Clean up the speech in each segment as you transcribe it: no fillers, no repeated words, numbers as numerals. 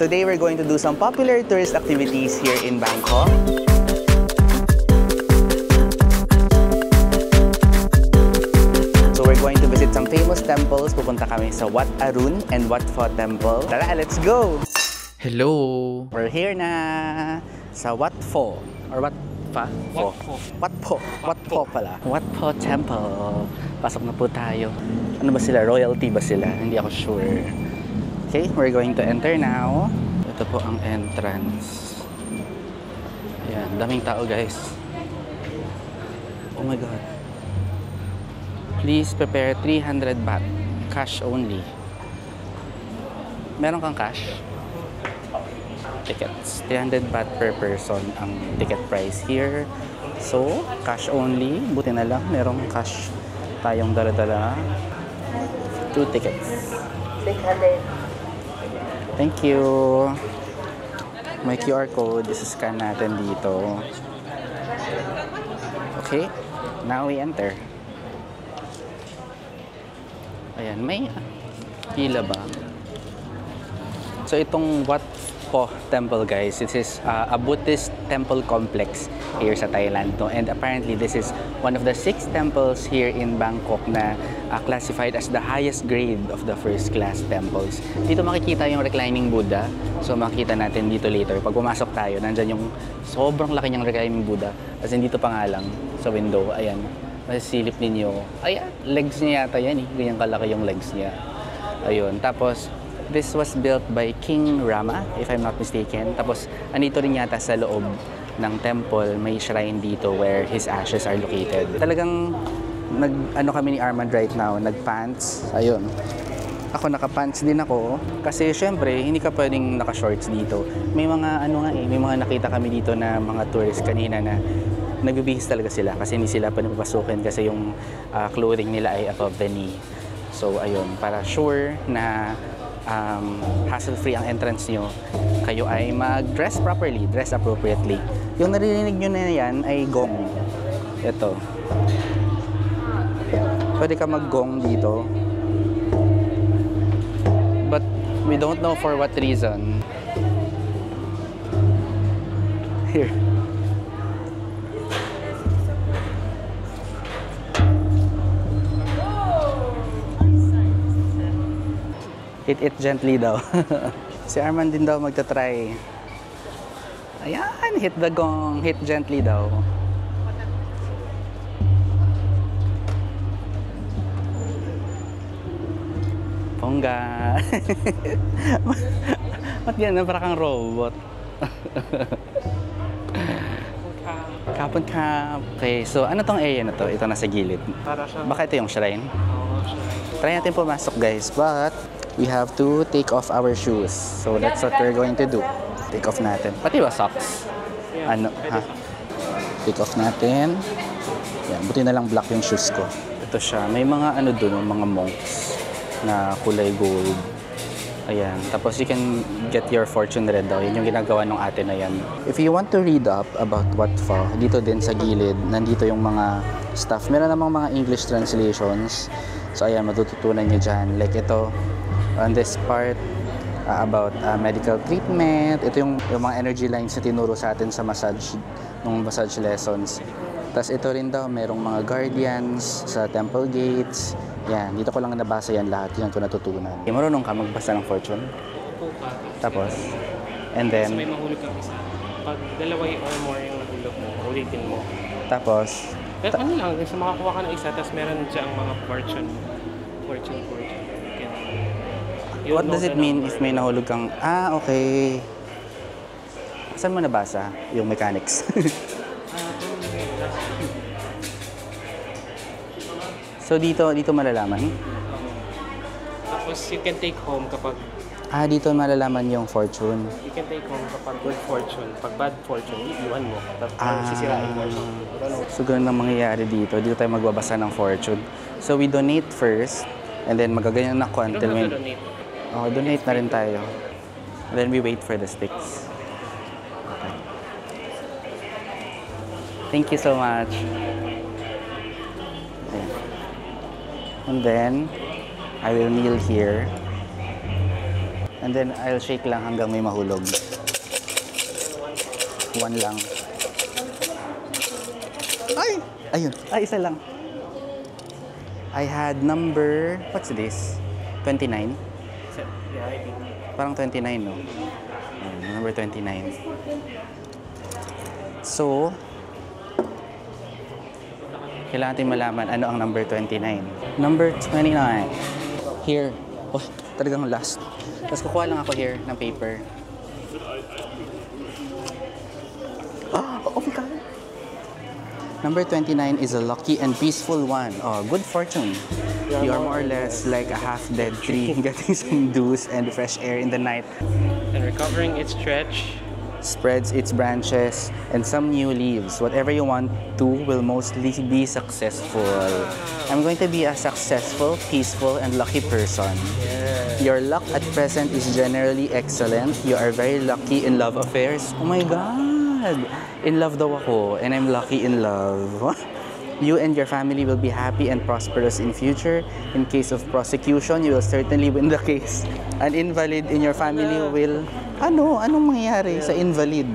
Today we're going to do some popular tourist activities here in Bangkok. So we're going to visit some famous temples. Pupunta kami sa Wat Arun and Wat Pho Temple. Tara, let's go! Hello! We're here na sa Wat Pho or Wat Pho? Wat Pho. Wat Pho pala. Wat Pho Temple. Pasok na po tayo. Ano ba sila? Royalty ba sila? Hindi ako sure. Okay, we're going to enter now. Ito po ang entrance. Ayan, daming tao guys. Oh my God. Please prepare 300 baht. Cash only. Meron kang cash? Tickets. 300 baht per person ang ticket price here. So, cash only. Buti na lang, merong cash tayong dala-dala. 2 tickets. 600. Thank you. May QR code. Scan natin dito. Okay. Now we enter. Ayan. May pila ba? So itong Wat Pho Temple guys, this is a Buddhist temple complex here sa Thailand. No? And apparently this is one of the 6 temples here in Bangkok na classified as the highest grade of the first class temples. Dito makikita yung reclining Buddha. So makikita natin dito later. Pag pumasok tayo, nandyan yung sobrang laki niyang reclining Buddha. As in dito pa nga lang sa window. Ayan. Masisilip ninyo. Ayan. Legs niya yata yan eh. Ganyan kalaki yung legs niya. Ayun. Tapos this was built by King Rama, if I'm not mistaken. Tapos, andito rin yata sa loob ng temple, may shrine dito where his ashes are located. Talagang, ano kami ni Armand right now, nag-pants. Ayun. Ako naka-pants din ako. Kasi, syempre, hindi ka pwedeng naka-shorts dito. May mga, may mga nakita kami dito na mga tourists kanina na nagbibihis talaga sila. Kasi hindi sila pa napapasukin kasi yung clothing nila ay above the knee. So, ayun. Para sure na hassle-free ang entrance nyo, kayo ay mag-dress properly, dress appropriately. Yung naririnig nyo na yan ay gong. Ito. Pwede ka mag-gong dito. But we don't know for what reason. Here. Hit it gently daw. Si Arman din daw magta-try. Ayan, hit the gong. Hit gently daw. Pongga. Ba't yan? Parang kang robot. Kapag ka. Okay, so ano tong area na to? Ito nasa gilid. Baka ito yung shrine? Try natin pumasok guys, but we have to take off our shoes. So that's what we're going to do. Take off natin. Pati ba socks? Ano? Ha? Take off natin. Yan, buti na lang black yung shoes ko. Ito siya. May mga ano dun, mga monks na kulay gold. Ayan. Tapos you can get your fortune read daw. Yan yung ginagawa ng ate na yan. If you want to read up about Wat Pho, dito din sa gilid, nandito yung mga stuff. Meron namang mga English translations. So ayan, matututunan nyo dyan. Like ito, on this part about medical treatment. Ito yung mga energy lines na tinuro sa atin sa massage, nung massage lessons. Tapos ito rin daw, merong mga guardians sa temple gates. Yan, dito ko lang nabasa yan lahat. Yan ko natutunan. Marunong ka magbasa ng fortune? Opo pa. Tapos? And then? So may mahulog kang isa. Pag dalawa or more yung nahulog mo, ulitin mo. Tapos? Pero ano lang, kasi makakuha ka ng isa, tapos meron dyan mga fortune. What does it mean if may nahulog kang... Ah, okay. Saan mo nabasa yung mechanics? So dito malalaman? Tapos you can take home kapag... Ah, dito malalaman yung fortune. You can take home kapag good fortune. Pag bad fortune, iiwan mo. Tapos sisirain mo. So ganun ang mangyayari dito. Dito tayo magbabasa ng fortune. So we donate first. And then magaganyan ako until when... Oh, donate na rin tayo. And then we wait for the sticks. Okay. Thank you so much. Okay. And then I will kneel here. And then I'll shake lang hanggang may mahulog. 1 lang. Ay! Ayun. Ay, isa lang. I had number, what's this? 29? Yeah, I think. Parang 29, no? Number 29. So, kailangan natin malaman ano ang number 29. Number 29. Here. Oh, talagang last. Tapos kukuha lang ako here ng paper. Oh my God! Number 29 is a lucky and peaceful one. Oh, good fortune. You are more or less like a half-dead tree getting some dews and fresh air in the night. And recovering its stretch. Spreads its branches and some new leaves. Whatever you want to will mostly be successful. I'm going to be a successful, peaceful, and lucky person. Yeah. Your luck at present is generally excellent. You are very lucky in love affairs. Oh my God! In love daw ako, and I'm lucky in love. You and your family will be happy and prosperous in future. In case of prosecution, you will certainly win the case. An invalid in your family will... Anong mangyayari sa invalid?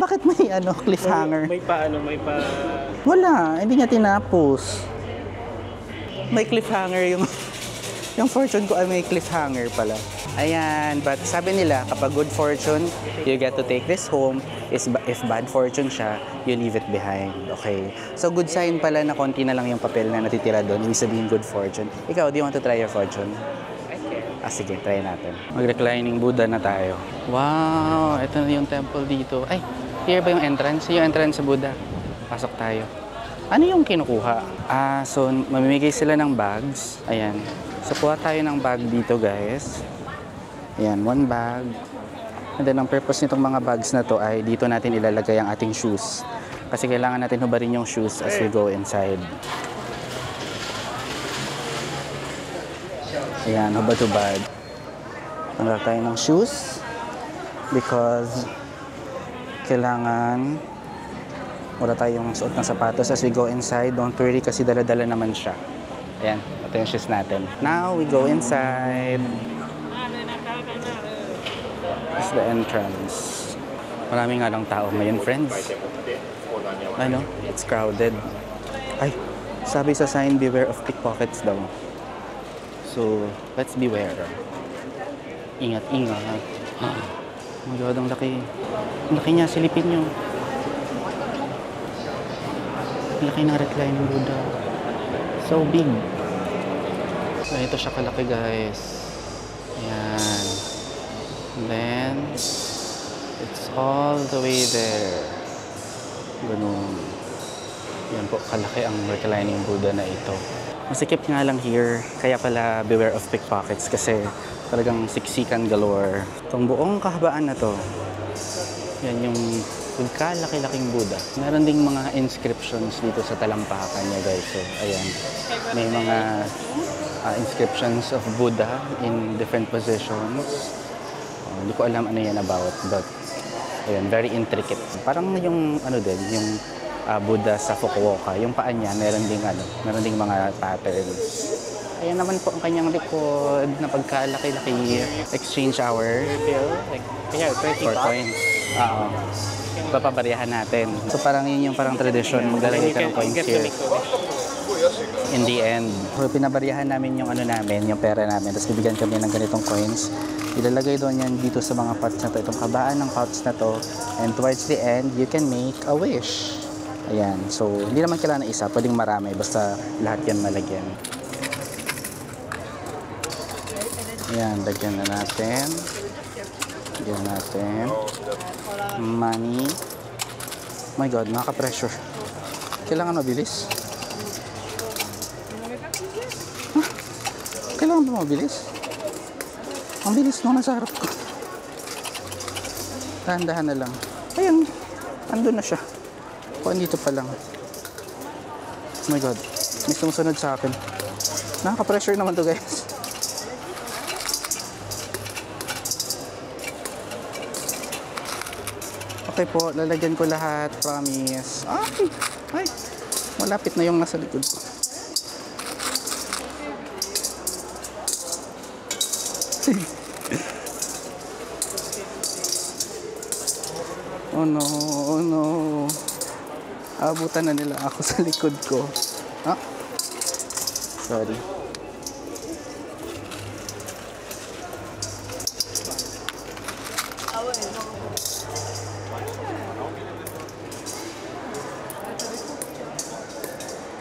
Bakit may cliffhanger? May pa. Wala, hindi niya tinapos. May cliffhanger yung fortune ko ay may cliffhanger pala. Ayan, but sabi nila kapag good fortune, you get to take this home. If bad fortune siya, you leave it behind. Okay? So good sign pala na konti na lang yung papel na natitira doon. Ibig sabihin good fortune. Ikaw, do you want to try your fortune? Sige, try natin. Mag-reclining Buddha na tayo. Wow! Ito na yung temple dito. Ay, here ba yung entrance? Yung entrance sa Buddha. Pasok tayo. Ano yung kinukuha? So mamimigay sila ng bags. Ayan. So kuha tayo ng bag dito, guys. Ayan, 1 bag. And then ang purpose nitong mga bags na to ay dito natin ilalagay ang ating shoes. Kasi kailangan natin hubarin yung shoes as we go inside. Ayan, hubad-hubad. Tanggal tayo ng shoes because kailangan wala tayong suot ng sapatos as we go inside. Don't worry kasi dala-dala naman siya. Ayan, ito yung shoes natin. Now, we go inside. This is the entrance. Maraming nga lang tao ngayon, friends. It's crowded. Ay, sabi sa sign, beware of pickpockets daw. So, let's beware. Ingat-ingat. Oh my God, ang laki. Ang laki niya, silipin nyo. Ang laki ng reclining Buddha. So big. So, ito siya kalaki, guys. Ayan. And then, it's all the way there. Ganun. Yan po, kalaki ang reclining Buddha na ito. Masikip nga lang here, kaya pala beware of pickpockets kasi talagang siksikan galore. Itong buong kahabaan na to, yan yung kalaki-laking Buddha. Meron ding mga inscriptions dito sa talampakan niya, guys. So, ayan. May mga inscriptions of Buddha in different positions. Hindi ko alam ano yan about, but ayan, very intricate. Parang yung yung Buddha sa Fukuoka, yung paa niya, meron ding mga patterns. Ayan naman po ang kanyang likod na pagkalaki-laki. Exchange hour. Bill, like, kanya, 20 for coins. Oo. Papabariyahan natin. So parang yun yung parang tradition, maglalagay ka ng coins here. In the end, so, pinabariyahan namin yung yung pera namin. Tapos bibigyan kami ng ganitong coins. Ilalagay doon yan dito sa mga pots na to. Itong kabaan ng pots na to. And towards the end, you can make a wish. Ayan. So, hindi naman kailangan isa. Pwedeng marami. Basta lahat yan malagyan. Ayan. Lagyan na natin. Lagyan natin. Money. Oh my God. Nakaka-pressure. Kailangan mabilis. Huh? Kailangan ba mabilis? Ang bilis nung nasa harap ko. Dahan-dahan na lang. Ayan. Andun na siya. O, andito pa lang. Oh my God. May sumusunod sa akin. Nakaka-pressure naman to, guys. Okay po. Lalagyan ko lahat. Promise. Ay. Malapit na yung nasa likod ko. Oh no, oh no. Abutan na nila ako sa likod ko. Ah? Sorry.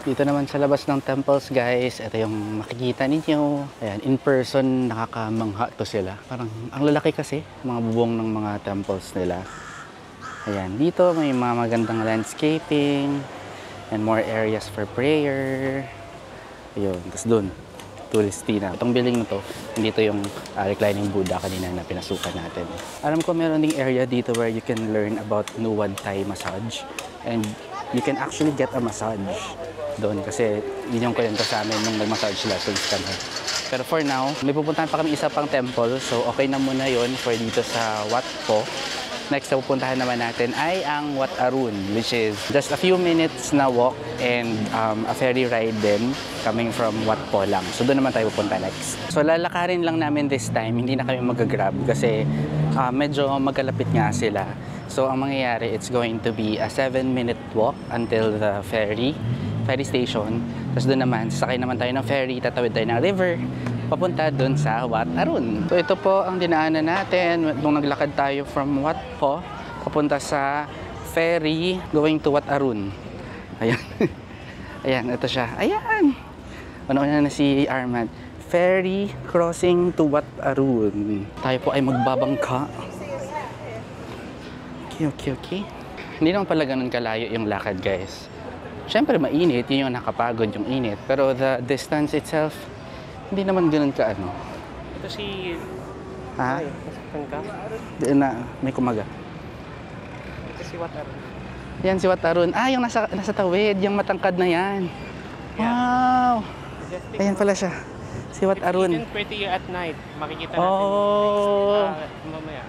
Dito naman sa labas ng temples, guys, ito yung makikita ninyo. Ayan, in person, nakakamangha to sila. Parang ang lalaki kasi, mga bubong ng mga temples nila. Ayan, dito may mga magandang landscaping and more areas for prayer. Ayun, tapos dun, Tulistina. Itong building na to, dito yung reclining Buddha kanina na pinasukan natin. Alam ko meron ding area dito where you can learn about Nuwad Thai massage. And you can actually get a massage doon kasi yun yung kwento sa amin nung mag-massage lessons kami. Pero for now, may pupuntahan pa kami isa pang temple, so okay na muna yun for dito sa Wat Po. Next na pupuntahan naman natin ay ang Wat Arun, which is just a few minutes na walk and a ferry ride din coming from Wat Po lang. So doon naman tayo pupunta next. So lalakarin lang namin this time, hindi na kami mag-grab kasi medyo magkalapit nga sila. So ang mangyayari, it's going to be a 7-minute walk until the ferry station. Tapos doon naman, sasakay naman tayo ng ferry, tatawid tayo ng river, papunta doon sa Wat Arun. So ito po ang dinaanan natin nung naglakad tayo from Wat Po, papunta sa ferry going to Wat Arun. Ayan. Ayan, ito siya. Ayan! Una-una na si Armand. Ferry crossing to Wat Arun. Tayo po ay magbabangka. Okay. Hindi naman pala ganun kalayo yung lakad, guys. Siyempre mainit, yun yung nakapagod yung init. Pero the distance itself, hindi naman ganun ka ano. Ito si... Ha? Ay, nasaktan ka? Diyan na, may kumaga. Ito si Wat Arun. Yan si Wat Arun. Ah, yung nasa tawid, yung matangkad na yan. Wow! Ayan pala siya. Si Wat Arun. It's pretty at night. Makikita natin. Oh! Mamaya.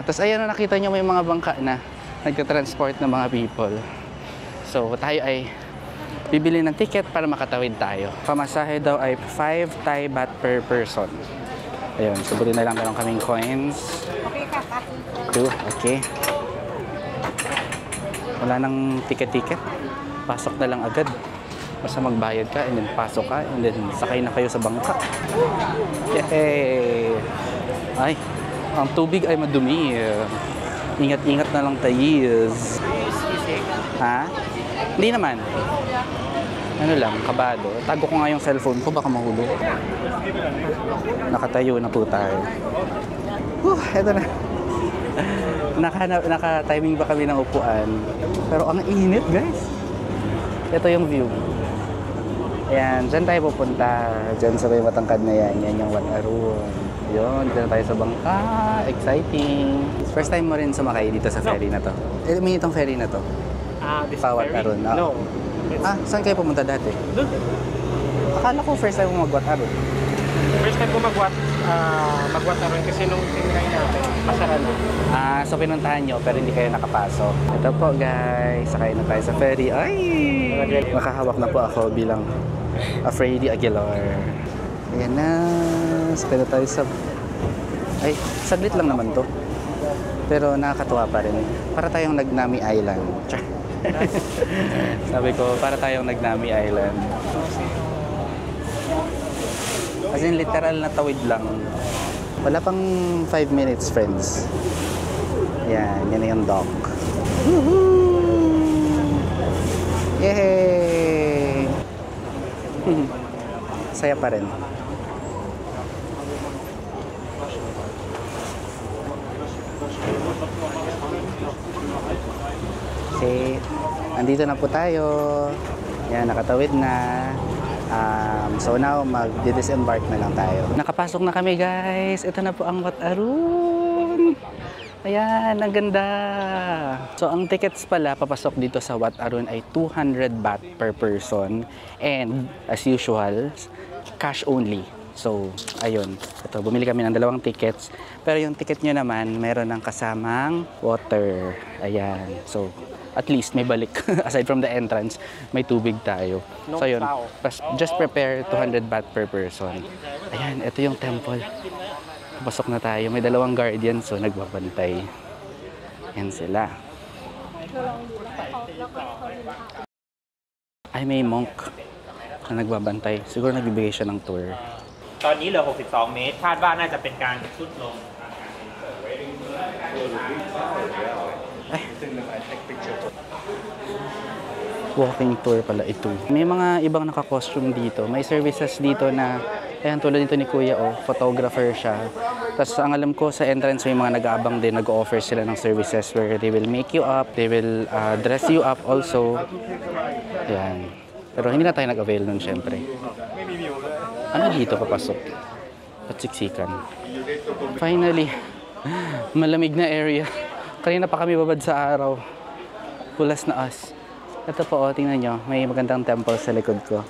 Tapos ayan na, nakita nyo may mga bangka na nagka-transport ng mga people. So tayo ay bibili ng ticket para makatawid tayo. Pamasahe daw ay 5 Thai baht per person. Ayun, so buti na lang meron kaming coins. 2, okay. Wala nang ticket-ticket. Pasok na lang agad. Basta magbayad ka and then pasok ka and then sakay na kayo sa bangka. Yay! Ay, ang tubig ay madumi. Ingat-ingat na lang tayo. Ha? Hindi naman. Ano lang, kabado. Tago ko nga yung cellphone ko, baka mahulog. Nakatayo na po tayo. Eto na. Naka-timing ba kami ng upuan? Pero ang init, guys. Ito yung view. Ayan, dyan tayo pupunta. Dyan sa may matangkad na yan. Yan yung Wat Arun. Yun, dyan tayo sa bangka. Exciting. First time mo rin sumakay dito sa ferry na to? May itong ferry na to? This Wat Arun? No. Saan kayo pumunta dati? Doon. Akala ko first time mo mag-Wat Arun. First time ko mag-Wat Arun kasi nung tinry natin, masarado. So pinuntahan nyo pero hindi kayo nakapasok. Ito po guys, sakay na tayo sa ferry. Ay! Makahawak na po ako bilang Freddy Aguilar. Ayan na. Sakay na tayo sa... Ay, saglit lang naman to. Pero nakakatuwa pa rin. Para tayong Nagnami Island. Sabi ko, para tayong Nagnami Island. As in, literal na tawid lang. Wala pang 5 minutes, friends. Yan na yung dock. Woohoo! Yay! Saya pa rin. Okay, andito na po tayo. Yan, nakatawid na. So now, mag-disembark na lang tayo. Nakapasok na kami, guys. Ito na po ang Wat Arun. Ayan, ang ganda. So ang tickets pala, papasok dito sa Wat Arun ay 200 baht per person. And as usual, cash only. So, ayun. Ito, bumili kami ng 2 tickets. Pero yung ticket nyo naman, meron ng kasamang water. Ayan. So, at least may balik. Aside from the entrance, may tubig tayo. So, ayun. Just prepare 200 baht per person. Ayan, ito yung temple. Pasok na tayo. May 2 guardians, so nagbabantay. Yan sila. Ay, may monk na nagbabantay. Siguro nagbibigay siya ng tour. ตอนนี้เหลือ 62 เมตร คาดว่าน่าจะเป็นการทรุดลง Walking tour pala ito. May mga ibang naka-costume dito. May services dito na, ayan, tulad dito ni Kuya, oh, photographer siya. Tapos ang alam ko sa entrance may mga nag-aabang din, nag-offer sila ng services where they will make you up, they will dress you up also. Ayan. Pero hindi na tayo nag-avail nun, syempre. Ano dito papasok? At siksikan. Finally, malamig na area. Kanina pa kami babad sa araw. Pulas na us. Ito po, oh, tingnan nyo. May magandang temple sa likod ko.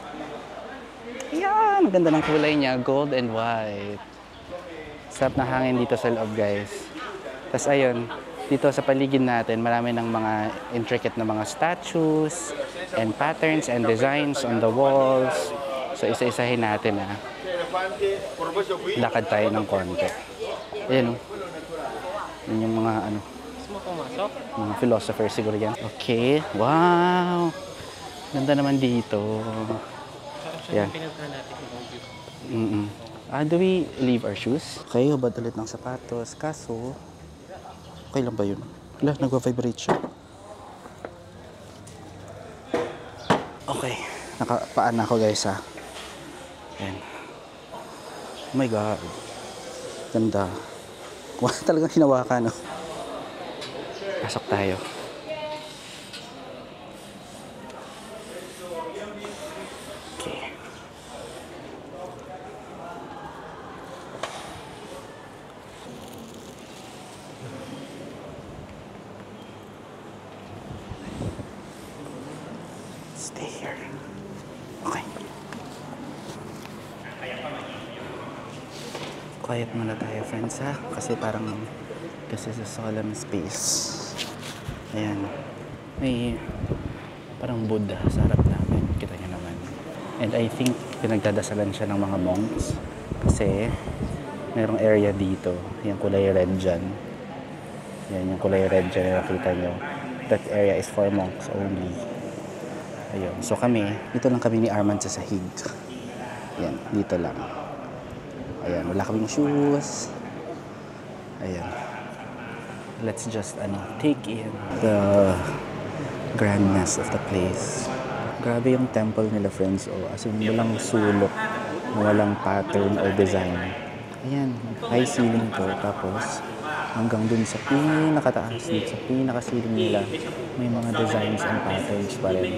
Yan! Ang ganda ng kulay niya. Gold and white. Sarap na hangin dito sa loob, guys. Tapos ayun, dito sa paligid natin, marami ng mga intricate na mga statues and patterns and designs on the walls. So isa-isahin natin, ah. Lakad tayo ng konti. Ayan, oh. Yun yung mga ano, mga philosopher siguro yan. Okay. Wow! Ganda naman dito. Yan. Do we leave our shoes? Okay, hubad ulit ng sapatos. Kaso, okay lang ba yun? Wala, nagwa-vibrate siya. Okay. Nakapaan na ako, guys, ha. Ayan. Oh my God. Ganda. Wala talagang hinawakan, no? Pasok tayo. Okay. Stay here. Okay. Quiet muna tayo, friends, ha? Kasi sa solemn space. Ayan. May parang Buddha sa harap namin. Kita nyo naman. And I think pinagdadasalan siya ng mga monks. Kasi mayroong area dito. Yung kulay red dyan. Yan, yung kulay red dyan na nakita nyo. That area is for monks only. Ayun. So kami, dito lang kami ni Armand sa sahig. Yan, dito lang. Ayan, wala kaming shoes. Ayan. Let's just take in the grandness of the place. Grabe yung temple nila, friends. Oh, as in, walang sulok, walang pattern or design. Ayan, high ceiling to. Tapos, hanggang dun sa pinakataas, dito sa pinakasiling nila, may mga designs and patterns pa rin.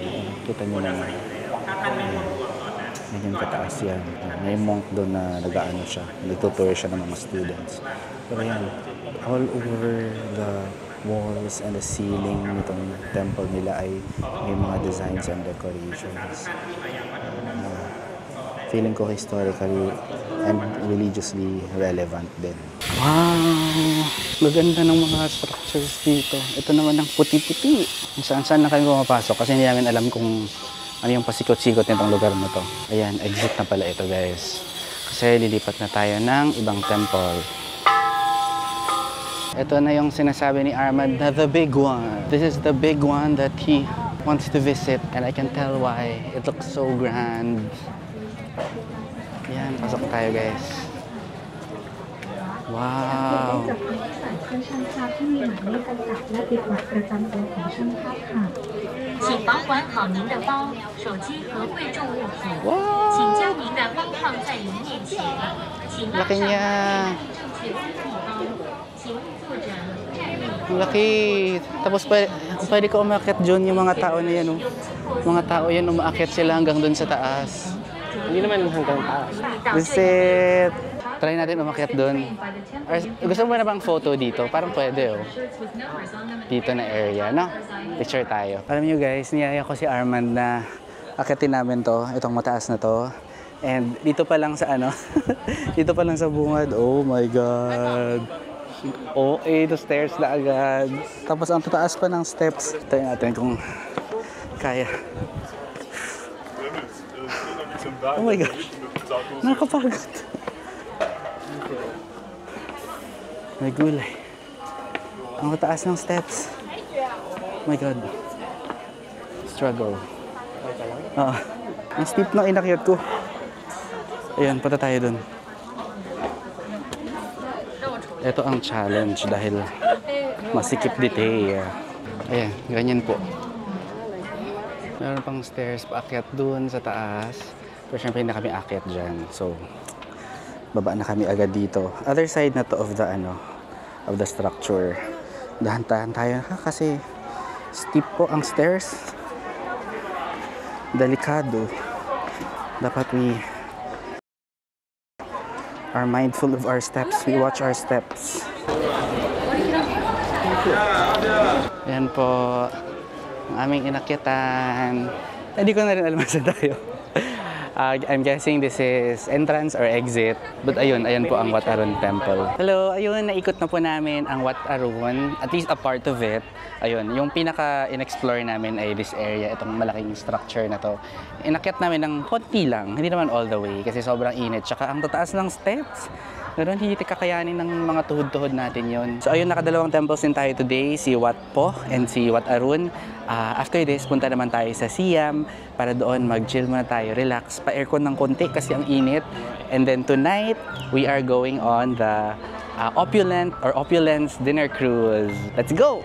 Kita nyo naman. Ganyan kataas yan. May monk doon na nag-aano siya. Nagtutour siya ng mga students. Pero yan, all over the walls and the ceiling nitong temple nila ay may mga designs and decorations. Feeling ko historically and religiously relevant din. Wow! Maganda ng mga structures dito. Ito naman ang puti-puti. Saan-saan na kami pumapasok kasi hindi namin alam kung ano yung pasikot-sikot nitong lugar na to. Ayan, exit na pala ito, guys. Kasi lilipat na tayo ng ibang temple. Ito na yung sinasabi ni Armand na the big one. This is the big one that he wants to visit and I can tell why. It looks so grand. Ayan, pasok tayo, guys. Wow! 请保管好您的包、手机和贵重物品。请将您的包放在您面前。请拉上正确温度包。请勿坐着。 Laki. Tapos pwede ko umakyat dyan yung mga tao na yan. Oh. Mga tao yan, umaakyat sila hanggang dun sa taas. Hindi naman hanggang taas. That's it. Try natin umakyat dun. Or, gusto mo na bang photo dito? Parang pwede, oh. Dito na area, no? Picture tayo. Alam nyo, guys, niyaya ko si Armand na akyatin namin to, itong mataas na to. And dito pa lang sa dito pa lang sa bungad. Oh my God. Okay, the stairs na agad. Tapos ang tataas pa ng steps. Tayo natin kung kaya. Oh my God. Nakakapagod. May gulay. Ang taas ng steps. Oh my God. Struggle. Oo. Ang steep na inakyat ko. Ayan, punta tayo dun. Ito ang challenge dahil masikip detail. Ayan, ganyan po. Meron pang stairs paakyat dun sa taas. Pero syempre hindi na kami akyat dyan. So, baba na kami agad dito. Other side na to of the structure. Dahan-dahan tayo kasi steep po ang stairs. Delikado. Dapat we are mindful of our steps. We watch our steps. Yan po ang aming inakyatan. Hindi ko na rin alam saan tayo. I'm guessing this is entrance or exit. But ayun po ang Wat Arun Temple. Hello, ayun, naikot na po namin ang Wat Arun. At least a part of it. Ayun, yung pinaka-in-explore namin ay this area, itong malaking structure na to. Inakyat namin ng konti lang, hindi naman all the way kasi sobrang init. Tsaka ang tataas ng steps. Pero hindi kakayanin ng mga tuhod-tuhod natin yon. So ayun, nakadalawang temples din tayo today, si Wat Po and si Wat Arun. After this, punta naman tayo sa Siam para doon mag-chill muna tayo, relax, pa-aircon ng konti kasi ang init. And then tonight, we are going on the opulence dinner cruise. Let's go!